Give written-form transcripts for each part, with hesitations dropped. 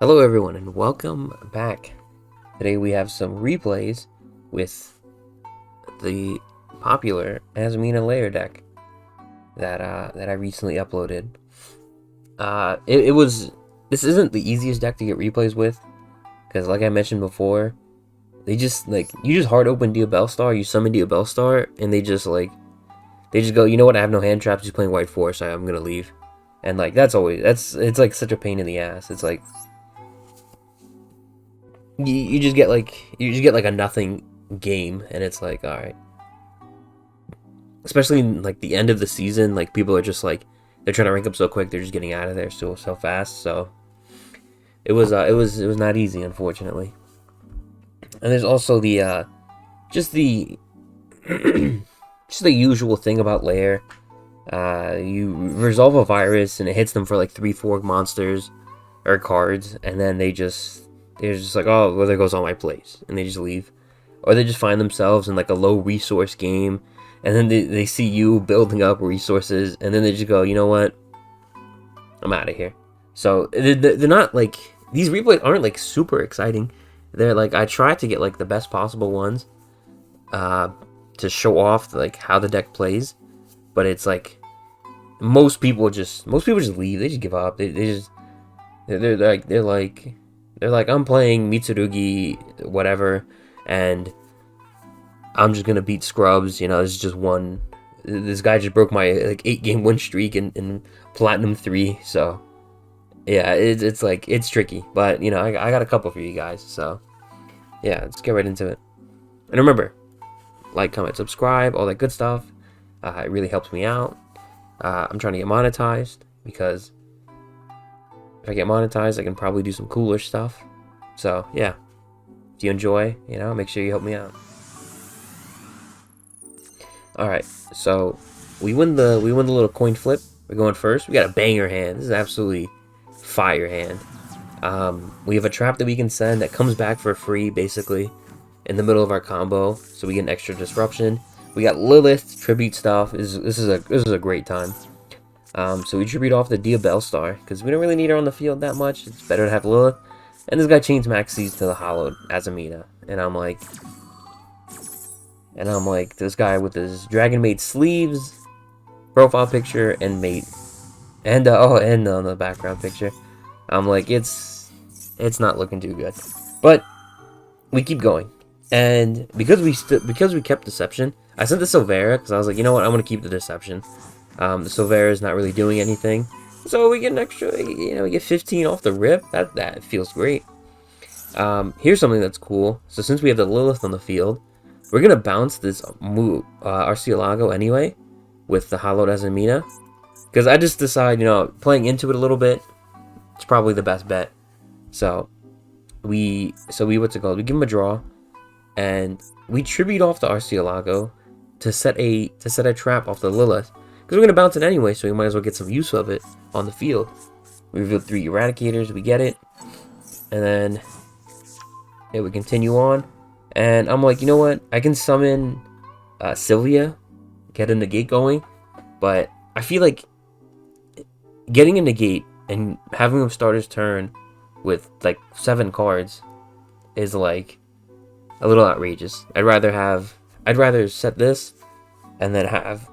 Hello everyone and welcome back. Today we have some replays with the popular Azamina Lair deck that I recently uploaded. This isn't the easiest deck to get replays with because, like I mentioned before, you just hard open Duel Star, you summon Duel Star, and they just go, you know what? I have no hand traps. He's playing white 4, so I'm gonna leave. And it's like such a pain in the ass. It's like you just get like a nothing game, and it's like, all right. Especially in like the end of the season, like people are just like they're trying to rank up so quick, they're just getting out of there so fast. So it was not easy, unfortunately. And there's also the just the just the usual thing about Lair. You resolve a virus and it hits them for like 3-4 monsters or cards, and then they're just like, oh, well, there goes all my plays, and they just leave. Or they just find themselves in like a low resource game, and then they see you building up resources, and then they just go, you know what, I'm out of here. So they're not like, these replays aren't like super exciting. They're like, I try to get like the best possible ones to show off like how the deck plays, but it's like most people just leave. They just give up. They're like, I'm playing Mitsurugi, whatever, and I'm just gonna beat scrubs. You know, this is just one. This guy just broke my like 8-game win streak in Platinum 3. So yeah, it's like, it's tricky, but you know, I got a couple for you guys. So yeah, let's get right into it. And remember, like, comment, subscribe, all that good stuff. It really helps me out. I'm trying to get monetized, because if I get monetized, I can probably do some cooler stuff. So yeah, if you enjoy, you know, make sure you help me out. All right, so we win the little coin flip. We're going first. We got a banger hand. This is absolutely fire hand. We have a trap that we can send that comes back for free, basically, in the middle of our combo, so we get an extra disruption. We got Lilith tribute stuff. This is a great time. So we tribute off the Duel Star, because we don't really need her on the field that much. It's better to have Lilith. And this guy chains Maxis to the hollowed Azamina. And I'm like, this guy with his Dragon Maid sleeves, profile picture, and mate. And and on the background picture. I'm like, it's not looking too good. But we keep going. And because we kept Deception, I sent the Silvera, because I was like, you know what, I'm going to keep the Deception. The Silvera is not really doing anything, so we get an extra, you know, we get 15 off the rip. That feels great. Here's something that's cool. So since we have the Lilith on the field, we're gonna bounce this Arcielago anyway with the hollowed Azamina, because I just decide, you know, playing into it a little bit, it's probably the best bet. So we what's it called? We give him a draw, and we tribute off the Arcielago to set a trap off the Lilith. Because we're going to bounce it anyway, so we might as well get some use of it on the field. We reveal 3 Eradicators, we get it. And then yeah, we continue on. And I'm like, you know what? I can summon Sylvia, get a negate going. But I feel like getting a negate and having him start his turn with like 7 cards is like a little outrageous. I'd rather set this and then have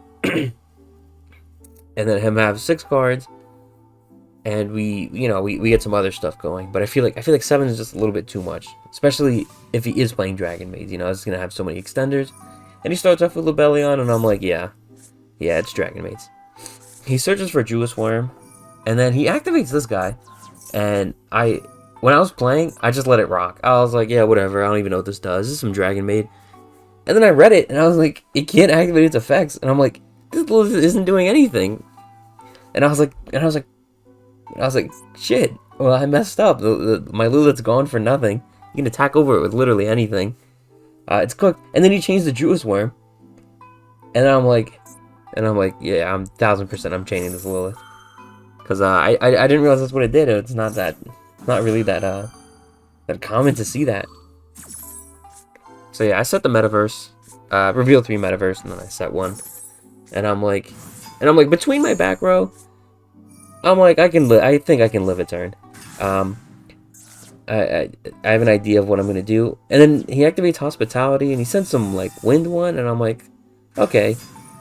and then him have 6 cards, and we get some other stuff going. But I feel like 7 is just a little bit too much, especially if he is playing Dragon Maid. You know, it's gonna have so many extenders, and he starts off with Lebellion, and I'm like, yeah, it's Dragon Maids. He searches for Juice Worm, and then he activates this guy, and when I was playing, I just let it rock. I was like, yeah, whatever. I don't even know what this does. This is some Dragon Maid. And then I read it, and I was like, it can't activate its effects, and I'm like, this Lilith isn't doing anything. And I was like, shit. Well, I messed up. My Lilith's gone for nothing. You can attack over it with literally anything. It's cooked. And then he changed the Juice Worm. And I'm like, yeah, I'm 1000% I'm chaining this Lilith. Because I didn't realize that's what it did. It's not really that common to see that. So yeah, I set the Metaverse, reveal 3 Metaverse, and then I set 1. And I'm like, between my back row, I'm like, I think I can live a turn. I have an idea of what I'm gonna do. And then he activates Hospitality, and he sends some like Wind one, and I'm like, okay.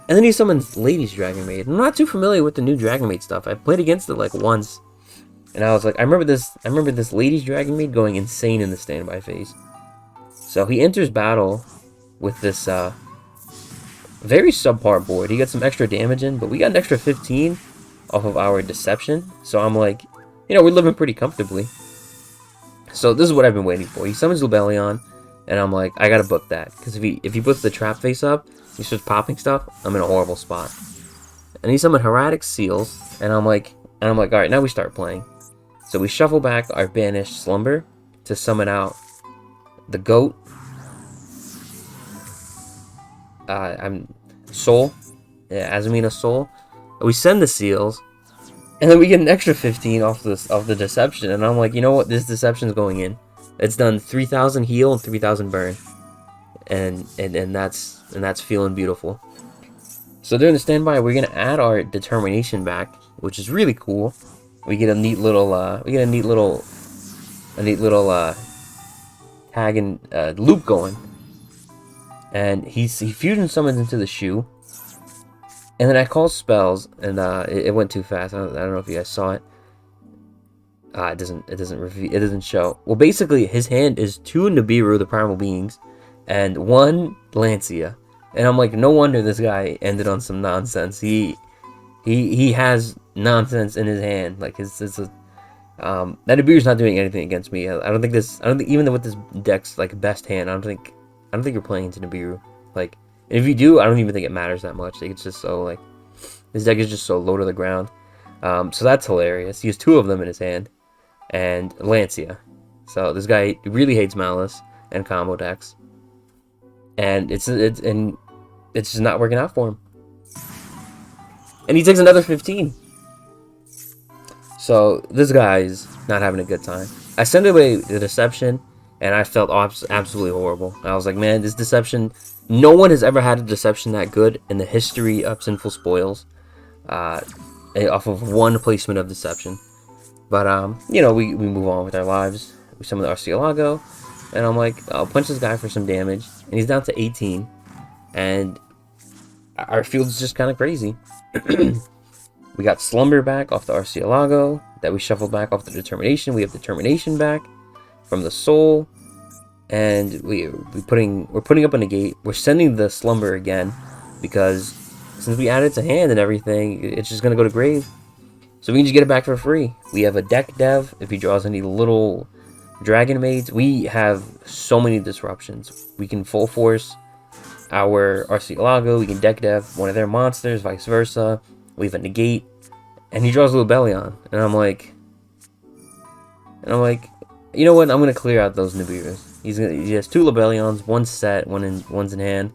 And then he summons Lady's Dragon Maid. I'm not too familiar with the new Dragon Maid stuff. I played against it like once, and I was like, I remember this Lady's Dragon Maid going insane in the standby phase. So he enters battle with this very subpar board. He got some extra damage in, but we got an extra 15 off of our Deception. So I'm like, you know, we're living pretty comfortably. So this is what I've been waiting for. He summons Lubellion, and I'm like, I gotta book that, because if he puts the trap face up, he starts popping stuff, I'm in a horrible spot. And he summoned Hieratic Seals, and I'm like, all right, now we start playing. So we shuffle back our banished Slumber to summon out the Goat. I'm Soul, yeah, Azamina Soul. We send the Seals, and then we get an extra 15 off the Deception, and I'm like, you know what? This Deception's going in. It's done 3,000 heal and 3,000 burn, and that's feeling beautiful. So during the standby, we're gonna add our Determination back, which is really cool. We get a neat little tag and loop going, and he fusion summons into the shoe. And then I call spells, and it went too fast. I don't know if you guys saw it. It doesn't show. Well, basically, his hand is 2 Nibiru, the Primal Beings, and 1 Lancia. And I'm like, no wonder this guy ended on some nonsense. He has nonsense in his hand. Like that Nibiru's not doing anything against me. I don't think even with this deck's like best hand, I don't think you're playing into Nibiru. Like. And if you do, I don't even think it matters that much. Like, it's just so, like, this deck is just so low to the ground. So that's hilarious. He has 2 of them in his hand. And Lancia. So this guy really hates Malice and combo decks. And it's just not working out for him. And he takes another 15. So this guy's not having a good time. I sent away the Deception, and I felt absolutely horrible. I was like, man, this Deception... No one has ever had a Deception that good in the history of Sinful Spoils, off of 1 placement of Deception. But, you know, we move on with our lives. We summon the Arcielago, and I'm like, I'll punch this guy for some damage. And he's down to 18, and our field's just kind of crazy. We got Slumber back off the Arcielago, that we shuffled back off the Determination. We have Determination back from the Soul. And we're putting up a negate. We're sending the Slumber again, because since we added to hand and everything, it's just gonna go to grave. So we can just get it back for free. We have a deck dev. If he draws any little Dragon Maids, we have so many disruptions. We can full force our Arcielago. We can deck dev one of their monsters, vice versa. We have a negate, and he draws Lubellion, and I'm like, you know what? I'm gonna clear out those Nibirus. He has 2 Lubellions, 1 set, one's in hand,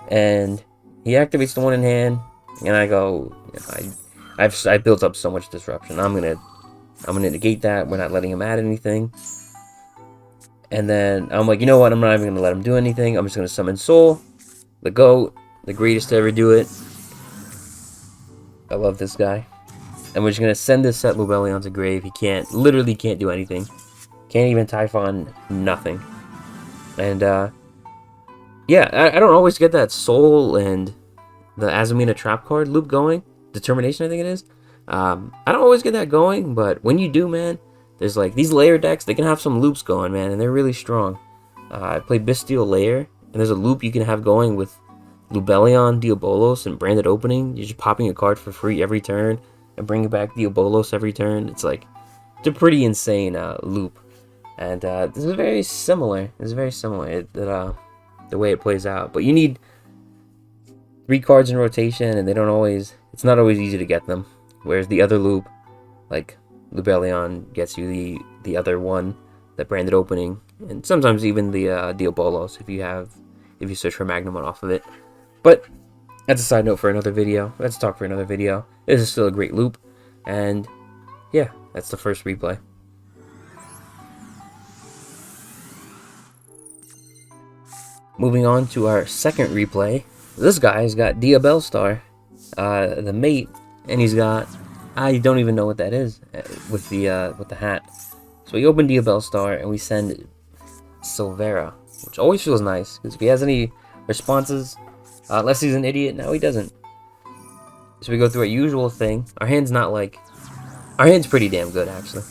and he activates the 1 in hand, and I go, I built up so much disruption. I'm gonna negate that. We're not letting him add anything, and then I'm like, you know what? I'm not even gonna let him do anything. I'm just gonna summon Soul, the GOAT, the greatest to ever do it. I love this guy, and we're just gonna send this set Lubellion to grave. He literally can't do anything. Can't even Typhon, nothing. And, yeah, I don't always get that Soul and the Azamina trap card loop going. Determination, I think it is. I don't always get that going, but when you do, man, there's like these Lair decks, they can have some loops going, man, and they're really strong. I played Bestial Lair, and there's a loop you can have going with Lubellion, Diabolos, and Branded Opening. You're just popping a card for free every turn and bringing back Diabolos every turn. It's a pretty insane loop. And this is very similar. The way it plays out. But you need 3 cards in rotation, and it's not always easy to get them. Whereas the other loop, like Lubellion, gets you the other one, the Branded Opening, and sometimes even the Diabolos if you search for Magnum off of it. But that's a side note for another video. Let's talk for another video. This is still a great loop, and yeah, that's the first replay. Moving on to our second replay. This guy's got Diabellstar, the mate, and he's got, I don't even know what that is with the hat. So we open Diabell Star and we send Silvera, which always feels nice because if he has any responses, unless he's an idiot, now he doesn't. So we go through our usual thing. Our hand's pretty damn good actually.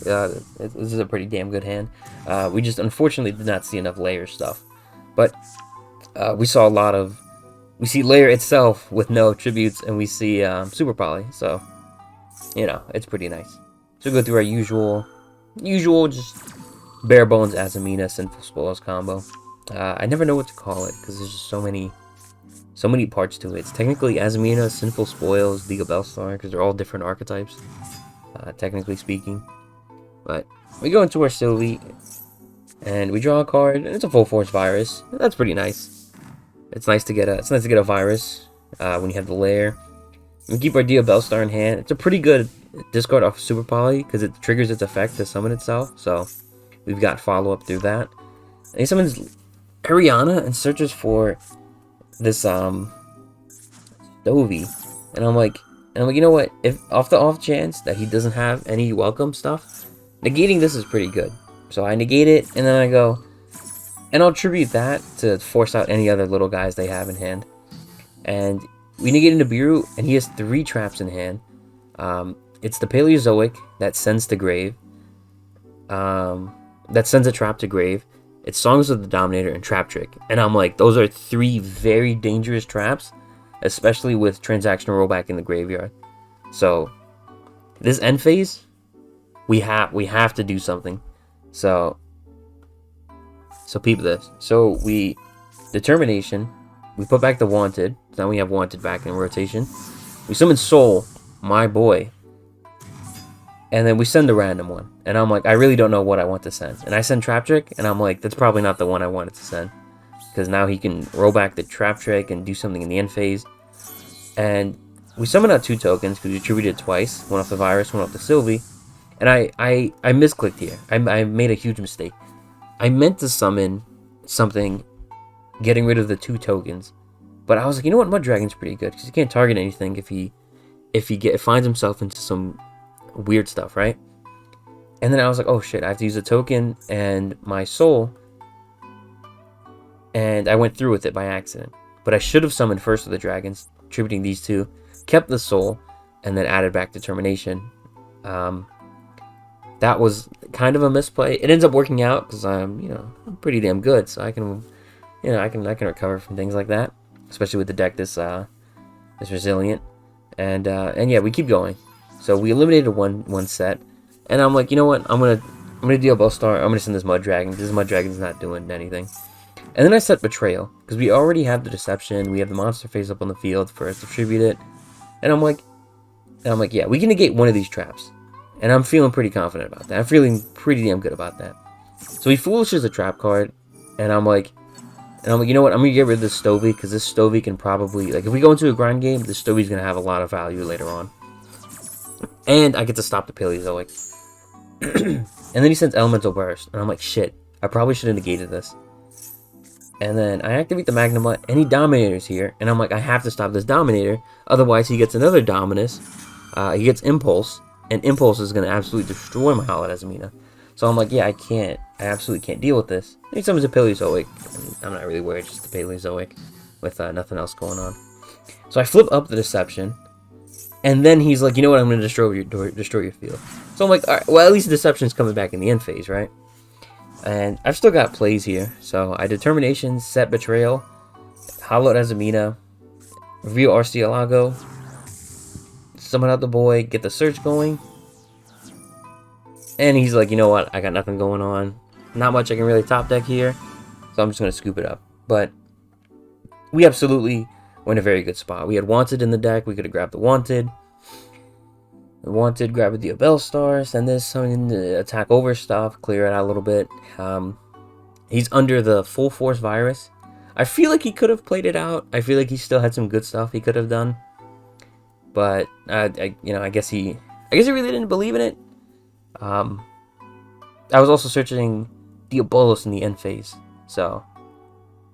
This is a pretty damn good hand. We just unfortunately did not see enough Lair stuff, but we saw a lot of. We see Lair itself with no attributes, and we see Super Poly. So you know it's pretty nice. So we go through our usual just bare bones Azamina Sinful Spoils combo. I never know what to call it because there's just so many parts to it. It's technically Azamina, Sinful Spoils, League of Bellstar because they're all different archetypes, technically speaking. But we go into our Sylvie and we draw a card, and it's a Full Force Virus. That's pretty nice. It's nice to get a virus when you have the Lair. We keep our Diabell Star in hand. It's a pretty good discard off Super Poly because it triggers its effect to summon itself. So we've got follow up through that. And he summons Ariana and searches for this Stovey. And I'm like, you know what? If off the off chance that he doesn't have any welcome stuff, negating this is pretty good. So I negate it, and then I go, and I'll tribute that to force out any other little guys they have in hand. And we negate into Nibiru, and he has 3 traps in hand. It's the Paleozoic that sends to grave. That sends a trap to grave. It's Songs of the Dominator and Trap Trick. And I'm like, those are 3 very dangerous traps, especially with transactional rollback in the graveyard. So this end phase, we have to do something. So peep this. So we Determination. We put back the Wanted. Now we have Wanted back in rotation. We summon Soul, my boy. And then we send a random one. And I'm like, I really don't know what I want to send. And I send Trap Trick, and I'm like, that's probably not the one I wanted to send. Because now he can roll back the Trap Trick and do something in the end phase. And we summon out 2 tokens because we attributed it twice. One off the Virus, one off the Sylvie. And I misclicked here. I made a huge mistake. I meant to summon something getting rid of the 2 tokens. But I was like, you know what? Mud Dragon's pretty good because he can't target anything if he finds himself into some weird stuff, right? And then I was like, oh shit, I have to use a token and my soul. And I went through with it by accident. But I should have summoned first of the dragons, attributing these 2, kept the soul, and then added back Determination. That was kind of a misplay. It ends up working out because I'm pretty damn good, so I can recover from things like that, especially with the deck this resilient. And yeah, we keep going. So we eliminated one set, and I'm like, you know what? I'm gonna deal Bellstar. I'm gonna send this Mud Dragon. This Mud Dragon's not doing anything. And then I set Betrayal because we already have the Deception. We have the monster face up on the field for us to tribute it. And I'm like, yeah, we can negate one of these traps. And I'm feeling pretty confident about that. I'm feeling pretty damn good about that. So he foolishes a trap card, and I'm like, you know what? I'm gonna get rid of this Stovey because this Stovey can probably, like, if we go into a grind game, this Stovey's gonna have a lot of value later on. And I get to stop the Paleozoic. And then he sends Elemental Burst, and I'm like, shit, I probably should have negated this. And then I activate the Magnamut, and he Dominator's here, and I'm like, I have to stop this Dominator, otherwise he gets another Dominus. He gets Impulse, and Impulse is gonna absolutely destroy my Howled Azamina. So I'm like, yeah, I absolutely can't deal with this. And he summons a Paleozoic. I'm not really worried, just the Paleozoic with nothing else going on. So I flip up the Deception, and then he's like, you know what, I'm going to destroy your field. So I'm like, all right, well, at least Deception's coming back in the end phase, right? And I've still got plays here. So I Determination, set Betrayal, Hallowed Azamina, reveal Arcielago, summon out the boy, get the search going. And he's like, you know what, I got nothing going on. Not much I can really top deck here. So I'm just going to scoop it up. But we absolutely were in a very good spot. We had Wanted in the deck. We could have grabbed the Wanted. The Wanted, grab a Diabell Star, send this, summon the attack over stuff, clear it out a little bit. He's under the Full Force Virus. I feel like he could have played it out. I feel like he still had some good stuff he could have done. But, I guess he really didn't believe in it. I was also searching Diabolos in the end phase. So,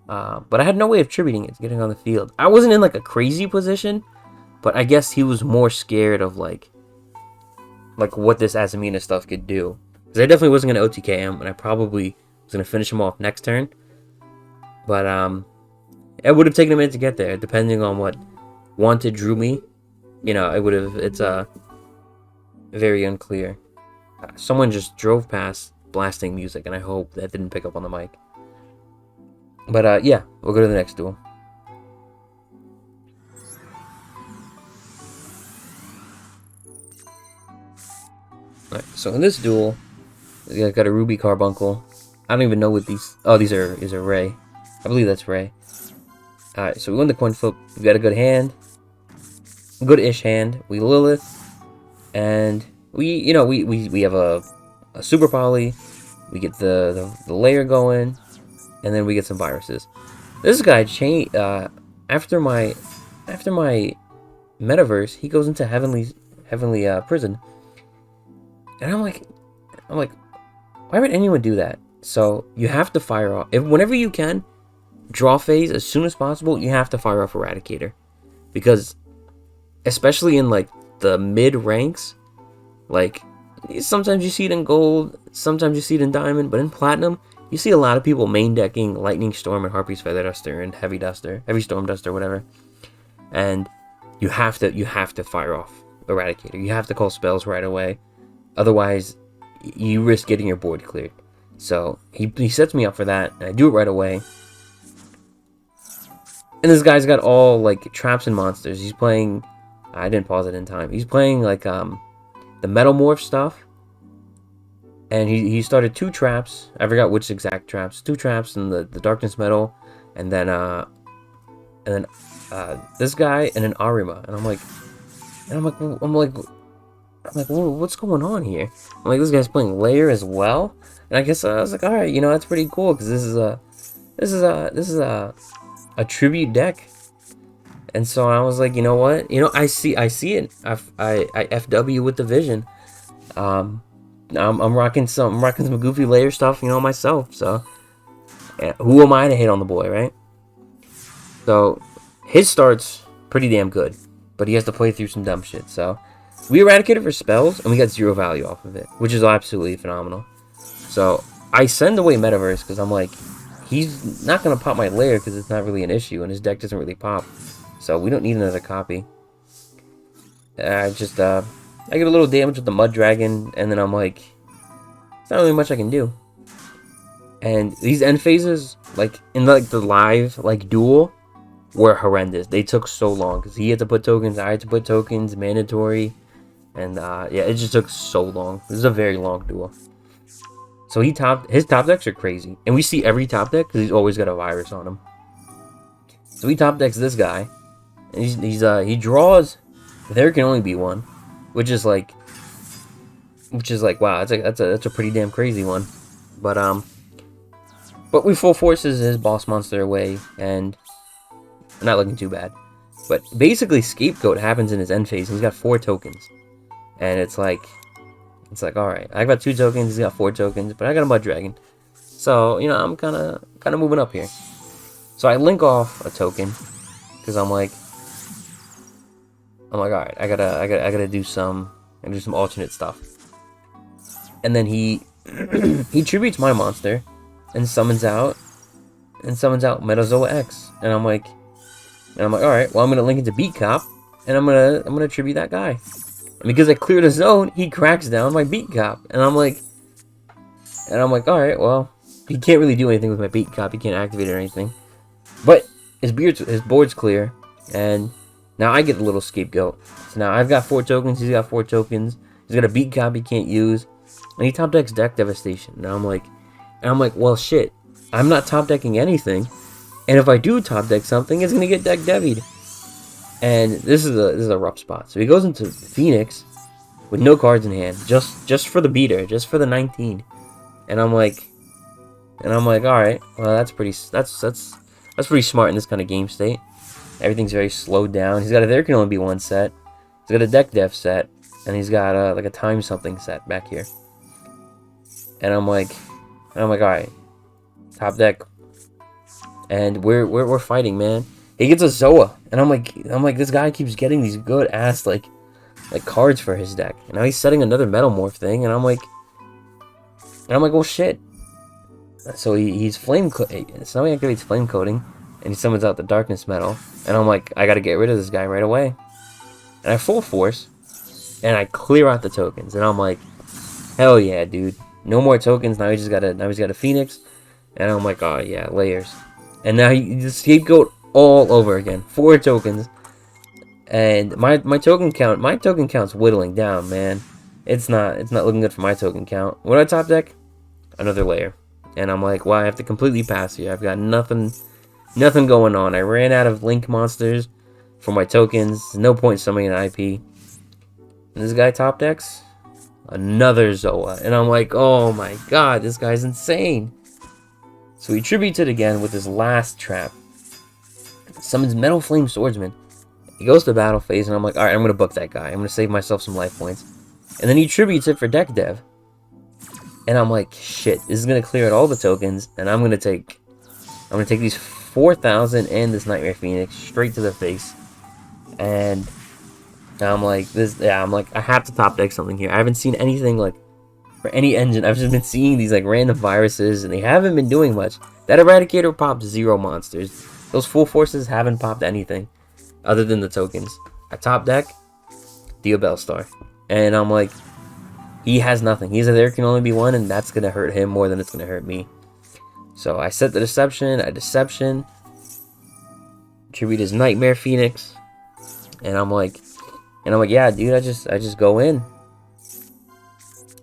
but I had no way of tributing it, getting on the field. I wasn't in like a crazy position, but I guess he was more scared of like what this Azamina stuff could do. Because I definitely wasn't going to OTK him, and I probably was going to finish him off next turn. But it would have taken a minute to get there, depending on what wanted drew me. You know, it would have. It's very unclear. Someone just drove past blasting music, and I hope that didn't pick up on the mic. But yeah, we'll go to the next duel. Alright, so in this duel, I got a Ruby Carbuncle. I don't even know what these... Oh, these are Ray. I believe that's Ray. Alright, so we win the coin flip. We've got a good hand. Good-ish hand. We Lilith. And we have a Super Poly. We get the Lair going. And then we get some viruses. This guy after my metaverse, he goes into heavenly prison. And I'm like, why would anyone do that? So you have to fire off. Whenever you can, draw phase as soon as possible, you have to fire off Eradicator. Because, especially in like the mid ranks, like sometimes you see it in gold, sometimes you see it in diamond, but in platinum, you see a lot of people main decking Lightning Storm and Harpy's Feather Duster and Heavy Storm Duster, whatever. And you have to fire off Eradicator. You have to call spells right away. Otherwise, you risk getting your board cleared. So, he sets me up for that, and I do it right away. And this guy's got all, like, traps and monsters. He's playing... I didn't pause it in time. He's playing, like, the Metal Morph stuff. And he started 2 traps. I forgot which exact traps. 2 traps in the Darkness Metal. And then this guy and an Arima. And I'm like, what's going on here? I'm like, this guy's playing Lair as well, and I guess I was like, all right, that's pretty cool because this is a tribute deck, and so I was like, you know what, I see it. I FW with the vision. I'm rocking some goofy Lair stuff, myself. So yeah, who am I to hate on the boy, right? So his start's pretty damn good, but he has to play through some dumb shit. So we eradicated for spells, and we got 0 value off of it, which is absolutely phenomenal. So I send away Metaverse because I'm like, he's not going to pop my Lair because it's not really an issue, and his deck doesn't really pop. So we don't need another copy. I get a little damage with the Mud Dragon, and then I'm like, it's not really much I can do. And these end phases, like in the live duel, were horrendous. They took so long because he had to put tokens, I had to put tokens, mandatory. And yeah, it just took so long. This is a very long duel. So his top decks are crazy, and we see every top deck because he's always got a virus on him. So he top decks this guy, and he draws. There can only be one, which is like wow, that's a pretty damn crazy one. But we full forces his boss monster away, and not looking too bad. But basically, Scapegoat happens in his end phase, and he's got 4 tokens. And it's like, alright, I got 2 tokens, he's got 4 tokens, but I got a Mud Dragon. So, I'm kind of moving up here. So I link off a token, because I'm like, alright, I gotta do some alternate stuff. And then he tributes my monster, and summons out Metazoa X. And I'm like, alright, well, I'm gonna link into Beat Cop, and I'm gonna tribute that guy. And because I cleared a zone, he cracks down my Beat Cop. And I'm like, alright, well, he can't really do anything with my Beat Cop. He can't activate it or anything. But his board's clear, and now I get the little Scapegoat. So now I've got 4 tokens, he's got 4 tokens. He's got a Beat Cop he can't use, and he top decks Deck Devastation. Now I'm like, well, shit, I'm not top decking anything, and if I do top deck something, it's gonna get deck devied. And this is a rough spot. So he goes into Phoenix with no cards in hand, just for the beater, just for the 19. And I'm like, all right, well, that's pretty smart in this kind of game state. Everything's very slowed down. He's got there can only be 1 set. He's got a deck dev set, and he's got like a time something set back here. And I'm like, all right, top deck, and we're fighting, man. He gets a Zoa, and I'm like, this guy keeps getting these good ass like cards for his deck. And now he's setting another Metal Morph thing, and I'm like, And I'm like, well, shit. So he's flame so he activates flame coating, and he summons out the darkness metal. And I'm like, I gotta get rid of this guy right away. And I full force, and I clear out the tokens. And I'm like, hell yeah, dude. No more tokens. Now he's got a Phoenix. And I'm like, oh yeah, layers. And now he just scapegoat all over again. 4 tokens. And my token count's whittling down, man. It's not looking good for my token count. When I top deck, another layer. And I'm like, well, I have to completely pass here. I've got nothing going on. I ran out of link monsters for my tokens. No point summoning an IP. And this guy top decks another Zoa. And I'm like, oh my god, this guy's insane. So he tributes it again with his last trap. Summons Metal Flame Swordsman. He goes to battle phase, and I'm like, alright, I'm going to book that guy. I'm going to save myself some life points. And then he tributes it for deck dev. And I'm like, shit, this is going to clear out all the tokens, and I'm going to take these 4,000 and this Nightmare Phoenix straight to the face. And I'm like, I have to top deck something here. I haven't seen anything like for any engine. I've just been seeing these like random viruses, and they haven't been doing much. That Eradicator popped 0 monsters. Those full forces haven't popped anything other than the tokens. I top deck Duel Star, and I'm like, he has nothing. There can only be one, and that's gonna hurt him more than it's gonna hurt me. So I set the deception. I deception. Tribute his Nightmare Phoenix, and I'm like, yeah, dude. I just go in.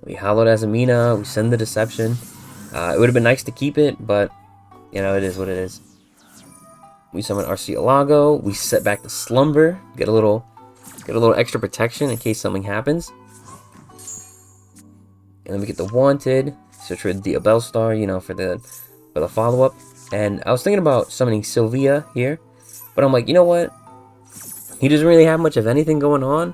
We hollowed Azamina. We send the deception. It would have been nice to keep it, but you know, it is what it is. We summon Arceolago. We set back the Slumber. Get a little extra protection in case something happens. And then we get the Wanted. Search for the Duel Star, you know, for the follow-up. And I was thinking about summoning Sylvia here, but I'm like, you know what? He doesn't really have much of anything going on.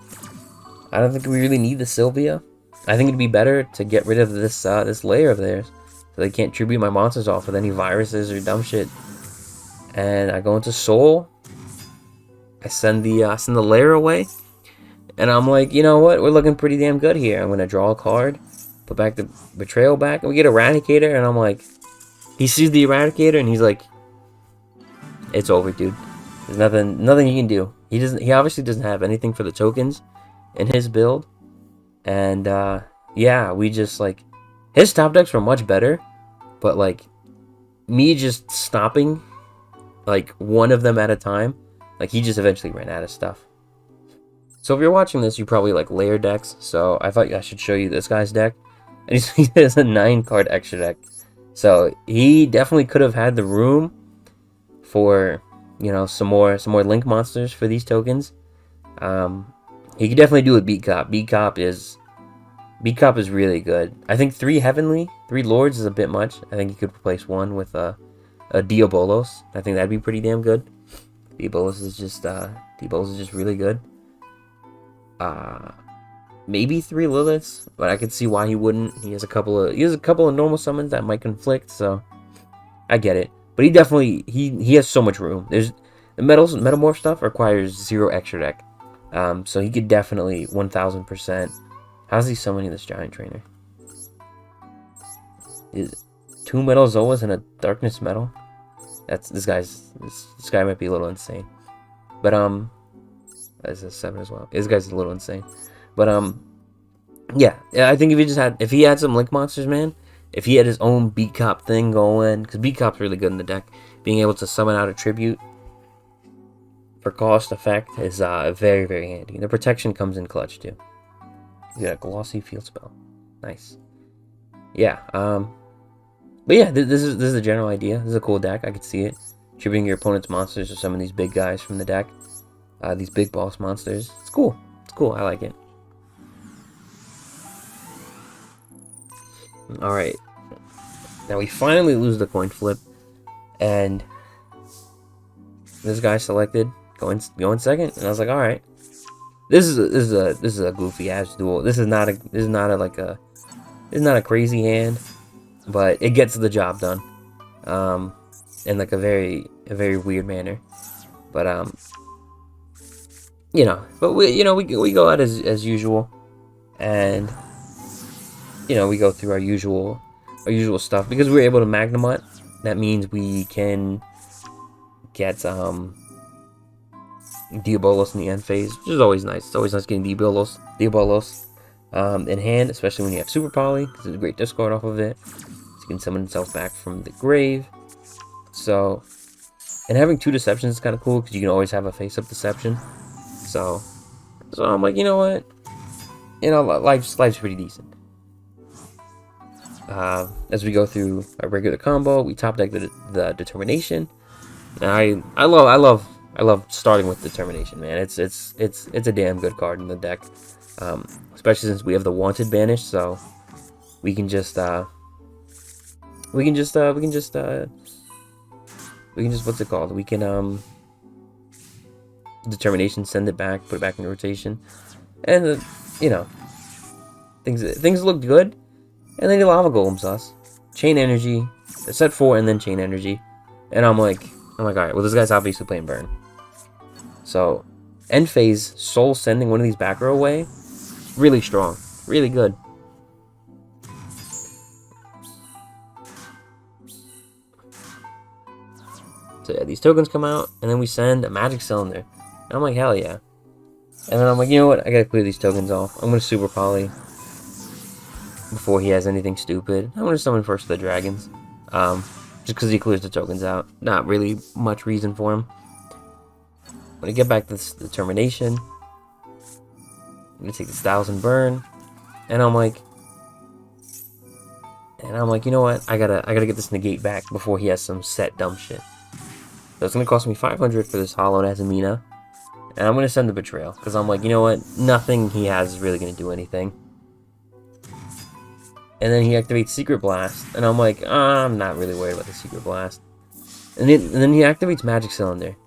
I don't think we really need the Sylvia. I think it'd be better to get rid of this layer of theirs, so they can't tribute my monsters off with any viruses or dumb shit. And I go into Soul. I send the Lair away, and I'm like, you know what? We're looking pretty damn good here. I'm gonna draw a card, put back the Betrayal back, and we get Eradicator. And I'm like, he sees the Eradicator, and he's like, it's over, dude. There's nothing you can do. He obviously doesn't have anything for the tokens in his build, and yeah, we just like, his top decks were much better, but like me just stopping like one of them at a time, like he just eventually ran out of stuff. So if you're watching this, you probably like Lair decks, so I thought I should show you this guy's deck. And he has a 9-card extra deck, so he definitely could have had the room for, you know, some more link monsters for these tokens. He could definitely do a Beat Cop. Beat Cop is really good. I think 3 Lords is a bit much. I think he could replace 1 with a Diabolos. I think that'd be pretty damn good. Diabolos is just really good. Maybe 3 Liliths, but I could see why he wouldn't. He has a couple of normal summons that might conflict, so I get it. But he definitely he has so much room. There's the Metamorph stuff requires 0 extra deck. So he could definitely 1000%. How's he summoning this Giant Trainer? Is 2 Metal Zoas and a Darkness Metal? This guy might be a little insane. But that's a 7 as well. This guy's a little insane. But yeah, I think if he had some link monsters, man, if he had his own Beat Cop thing going, because Beat Cop's really good in the deck, being able to summon out a tribute for cost effect is very, very handy. The protection comes in clutch too. You got a glossy field spell, nice. Yeah, but yeah, this is the general idea. This is a cool deck. I could see it. Tributing your opponent's monsters or some of these big guys from the deck, these big boss monsters. It's cool. It's cool. I like it. All right. Now we finally lose the coin flip, and this guy selected going second, and I was like, all right, this is a goofy ass duel. This is not a crazy hand, but it gets the job done, in like a very weird manner, but we go out as usual, and we go through our usual usual stuff. Because we were able to Magnemite, that means we can get Diabolos in the end phase, which is always nice. It's always nice getting Diabolos in hand, especially when you have Super Poly, because it's a great discard off of it. So you can summon itself back from the grave. So, and having 2 Deceptions is kind of cool, because you can always have a face-up Deception. So I'm like, you know what? You know, life's pretty decent. As we go through a regular combo, we top deck the Determination. And I love starting with Determination, man. It's a damn good card in the deck, especially since we have the Wanted banish, so we can just what's it called? We can Determination, send it back, put it back in rotation, and you know, things look good. And then he Lava Golems us, Chain Energy, set 4, and then Chain Energy, and I'm like, all right, well, this guy's obviously playing Burn. So, end phase, Soul sending one of these back row away, really strong, really good. So yeah, these tokens come out, and then we send a Magic Cylinder. And I'm like, hell yeah. And then I'm like, you know what, I gotta clear these tokens off. I'm gonna Super Poly before he has anything stupid. I'm gonna summon first the dragons. Just because he clears the tokens out. Not really much reason for him. When I get back to this Determination, I'm gonna take this 1000 burn, and I'm like, you know what? I gotta get this negate back before he has some set dumb shit. So it's gonna cost me 500 for this hollowed Azamina, and I'm gonna send the Betrayal because I'm like, you know what? Nothing he has is really gonna do anything. And then he activates Secret Blast, and I'm like, I'm not really worried about the Secret Blast. And then he activates Magic Cylinder.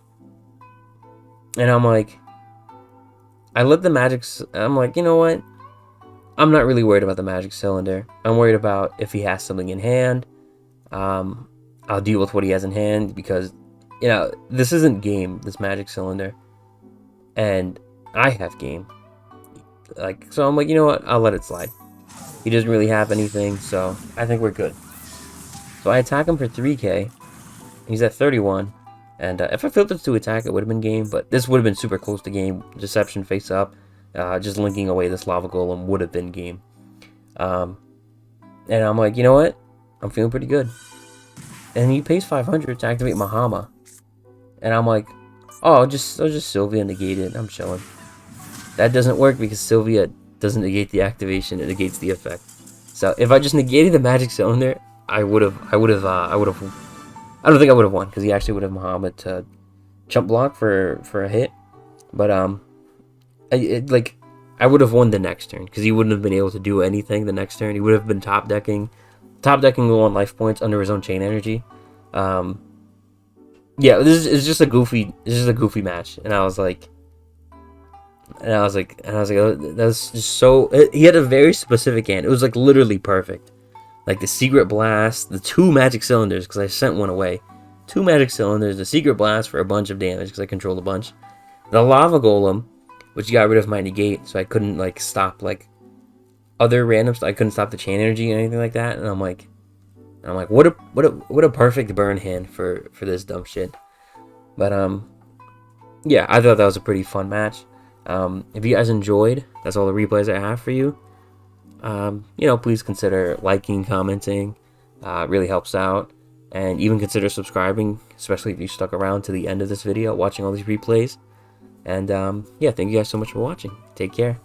And I'm like, I let the I'm like, you know what? I'm not really worried about the Magic Cylinder. I'm worried about if he has something in hand. I'll deal with what he has in hand, because, you know, this isn't game, this Magic Cylinder. And I have game. Like, so I'm like, you know what? I'll let it slide. He doesn't really have anything, so I think we're good. So I attack him for 3k. He's at 31. And if I filtered to attack, it would have been game, but this would have been super close to game. Deception face up. Just linking away this Lava Golem would have been game. And I'm like, you know what? I'm feeling pretty good. And he pays 500 to activate Mahama. And I'm like, oh, I'll just Sylvia negate it. I'm chilling. That doesn't work because Sylvia doesn't negate the activation, it negates the effect. So if I just negated the Magic Cylinder, I would have I don't think I would have won, because he actually would have Muhammad to chump block for a hit. But I would have won the next turn, because he wouldn't have been able to do anything the next turn. He would have been top decking low on life points under his own Chain Energy. Yeah, this is just a goofy match, and I was like, oh, that's just so. He had a very specific hand. It was like literally perfect. Like the Secret Blast, the 2 Magic Cylinders, because I sent one away. 2 Magic Cylinders, the Secret Blast for a bunch of damage, because I controlled a bunch. The Lava Golem, which got rid of my negate, so I couldn't like stop like other random stuff. I couldn't stop the Chain Energy or anything like that. And I'm like, what a perfect burn hand for this dumb shit. But yeah, I thought that was a pretty fun match. If you guys enjoyed, that's all the replays I have for you. You know, please consider liking, commenting. It really helps out. And even consider subscribing, especially if you stuck around to the end of this video watching all these replays. And yeah, thank you guys so much for watching. Take care.